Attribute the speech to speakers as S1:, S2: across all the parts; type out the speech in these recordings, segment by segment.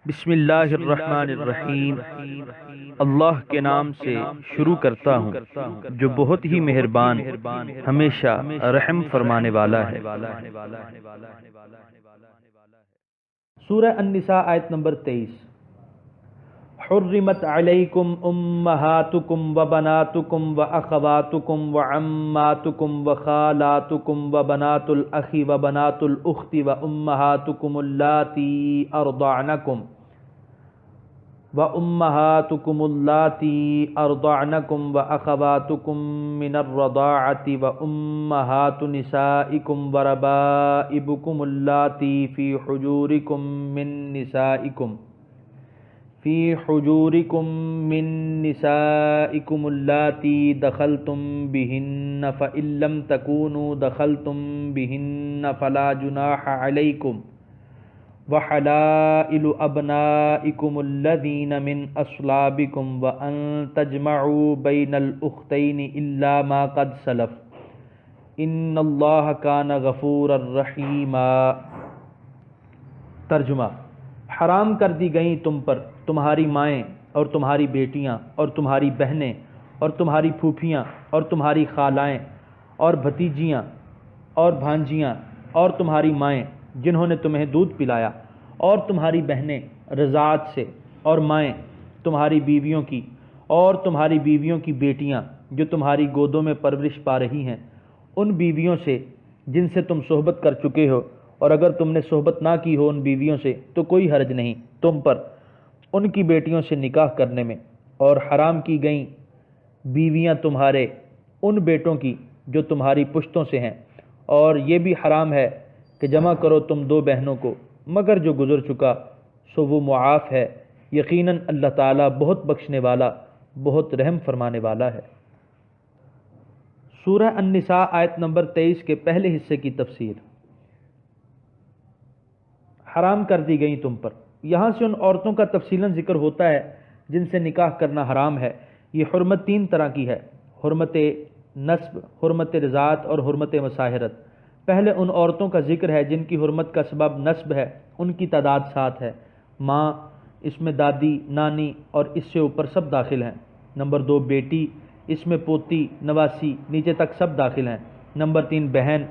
S1: بسم اللہ الرحمن الرحیم۔ اللہ کے نام سے شروع کرتا ہوں جو بہت ہی مہربان ہمیشہ رحم فرمانے والا ہے۔
S2: سورہ النساء آیت نمبر 23۔ حرمت علیکم امہاتکم وبناتکم واخواتکم وعماتکم وخالاتکم وبنات الاخ وبنات الاخت وامہاتکم اللاتی ارضعنکم واخواتکم من الرضاعة وامہات نسائکم وربائبکم اللاتی فی حجورکم من نسائکم اللاتی دخلتم بہن فإن لم تکونوا دخلتم بہن فلا جناح علیکم وحلائل ابنائکم الذین من اصلابکم وان تجمعوا بین الاختین الا ما قد سلف ان اللہ کان غفورا رحیما۔ ترجمہ: حرام کر دی گئیں تم پر تمہاری مائیں اور تمہاری بیٹیاں اور تمہاری بہنیں اور تمہاری پھوپھیاں اور تمہاری خالائیں اور بھتیجیاں اور بھانجیاں اور تمہاری مائیں جنہوں نے تمہیں دودھ پلایا اور تمہاری بہنیں رضاعت سے اور مائیں تمہاری بیویوں کی اور تمہاری بیویوں کی بیٹیاں جو تمہاری گودوں میں پرورش پا رہی ہیں، ان بیویوں سے جن سے تم صحبت کر چکے ہو، اور اگر تم نے صحبت نہ کی ہو ان بیویوں سے تو کوئی حرج نہیں تم پر ان کی بیٹیوں سے نکاح کرنے میں، اور حرام کی گئیں بیویاں تمہارے ان بیٹوں کی جو تمہاری پشتوں سے ہیں، اور یہ بھی حرام ہے کہ جمع کرو تم دو بہنوں کو مگر جو گزر چکا سو وہ معاف ہے، یقیناً اللہ تعالیٰ بہت بخشنے والا بہت رحم فرمانے والا ہے۔ سورہ النساء آیت نمبر 23 کے پہلے حصے کی تفسیر۔ حرام کر دی گئیں تم پر، یہاں سے ان عورتوں کا تفصیلاً ذکر ہوتا ہے جن سے نکاح کرنا حرام ہے۔ یہ حرمت تین طرح کی ہے: حرمت نسب، حرمت رضاعت اور حرمت مصاہرت۔ پہلے ان عورتوں کا ذکر ہے جن کی حرمت کا سبب نسب ہے، ان کی تعداد 7 ہے۔ ماں، اس میں دادی، نانی اور اس سے اوپر سب داخل ہیں۔ نمبر 2 بیٹی، اس میں پوتی، نواسی، نیچے تک سب داخل ہیں۔ نمبر 3 بہن،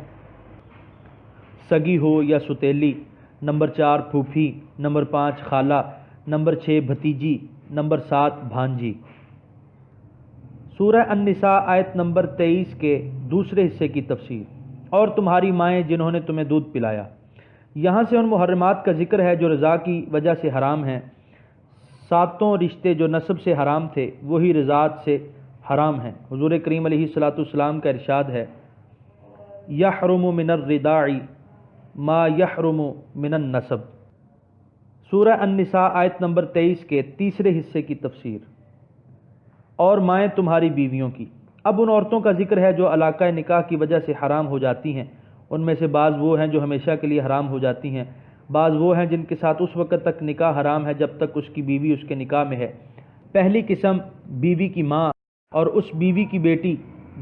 S2: سگی ہو یا ستیلی۔ نمبر 4 پھوپھی۔ نمبر 5 خالہ۔ نمبر 6 بھتیجی۔ نمبر 7 بھانجی۔ سورہ النساء آیت نمبر 23 کے دوسرے حصے کی تفسیر۔ اور تمہاری مائیں جنہوں نے تمہیں دودھ پلایا، یہاں سے ان محرمات کا ذکر ہے جو رضاع کی وجہ سے حرام ہیں۔ 7 رشتے جو نسب سے حرام تھے وہی رضاعت سے حرام ہیں۔ حضور کریم علیہ الصلوۃ والسلام کا ارشاد ہے: یحرم من الرضاع ما یحرم من النسب۔ سورہ النساء آیت نمبر 23 کے تیسرے حصے کی تفسیر۔ اور مائیں تمہاری بیویوں کی۔ اب ان عورتوں کا ذکر ہے جو علاقہ نکاح کی وجہ سے حرام ہو جاتی ہیں۔ ان میں سے بعض وہ ہیں جو ہمیشہ کے لیے حرام ہو جاتی ہیں، بعض وہ ہیں جن کے ساتھ اس وقت تک نکاح حرام ہے جب تک اس کی بیوی اس کے نکاح میں ہے۔ پہلی قسم بیوی کی ماں اور اس بیوی کی بیٹی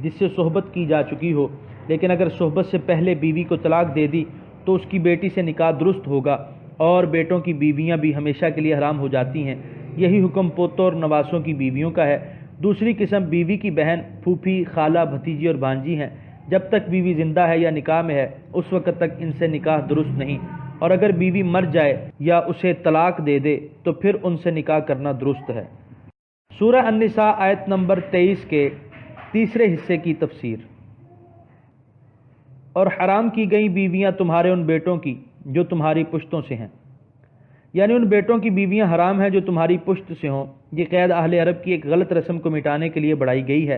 S2: جس سے صحبت کی جا چکی ہو، لیکن اگر صحبت سے پہلے بیوی کو طلاق دے دی تو اس کی بیٹی سے نکاح درست ہوگا، اور بیٹوں کی بیویاں بھی ہمیشہ کے لیے حرام ہو جاتی ہیں۔ یہی حکم پوتوں اور نواسوں کی بیویوں کا ہے۔ دوسری قسم بیوی کی بہن، پھوپھی، خالہ، بھتیجی اور بھانجی ہیں۔ جب تک بیوی زندہ ہے یا نکاح میں ہے اس وقت تک ان سے نکاح درست نہیں، اور اگر بیوی مر جائے یا اسے طلاق دے دے تو پھر ان سے نکاح کرنا درست ہے۔ سورہ النساء آیت نمبر 23 کے تیسرے حصے کی تفسیر۔ اور حرام کی گئی بیویاں تمہارے ان بیٹوں کی جو تمہاری پشتوں سے ہیں، یعنی ان بیٹوں کی بیویاں حرام ہیں جو تمہاری پشت سے ہوں۔ یہ قید اہل عرب کی ایک غلط رسم کو مٹانے کے لیے بڑھائی گئی ہے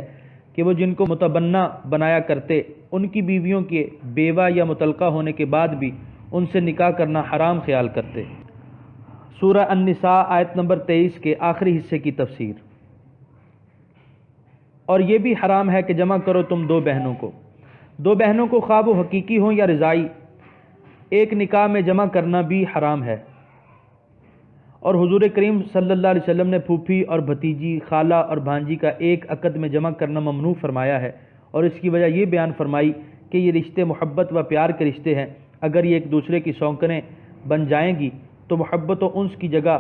S2: کہ وہ جن کو متبنہ بنایا کرتے ان کی بیویوں کے بیوہ یا مطلقہ ہونے کے بعد بھی ان سے نکاح کرنا حرام خیال کرتے۔ سورہ النساء آیت نمبر 23 کے آخری حصے کی تفسیر۔ اور یہ بھی حرام ہے کہ جمع کرو تم دو بہنوں کو۔ دو بہنوں کو خواہ وہ حقیقی ہوں یا رضائی، ایک نکاح میں جمع کرنا بھی حرام ہے۔ اور حضور کریم صلی اللہ علیہ وسلم نے پھوپھی اور بھتیجی، خالہ اور بھانجی کا ایک عقد میں جمع کرنا ممنوع فرمایا ہے، اور اس کی وجہ یہ بیان فرمائی کہ یہ رشتے محبت و پیار کے رشتے ہیں، اگر یہ ایک دوسرے کی سونکنیں بن جائیں گی تو محبت و انس کی جگہ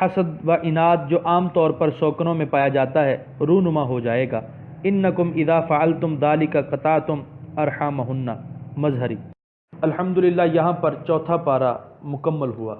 S2: حسد و اناد جو عام طور پر سوکنوں میں پایا جاتا ہے رونما ہو جائے گا۔ انکم اذا فعلتم ذالک قطعتم ارحامہن، مظہری۔ الحمدللہ یہاں پر چوتھا پارہ مکمل ہوا۔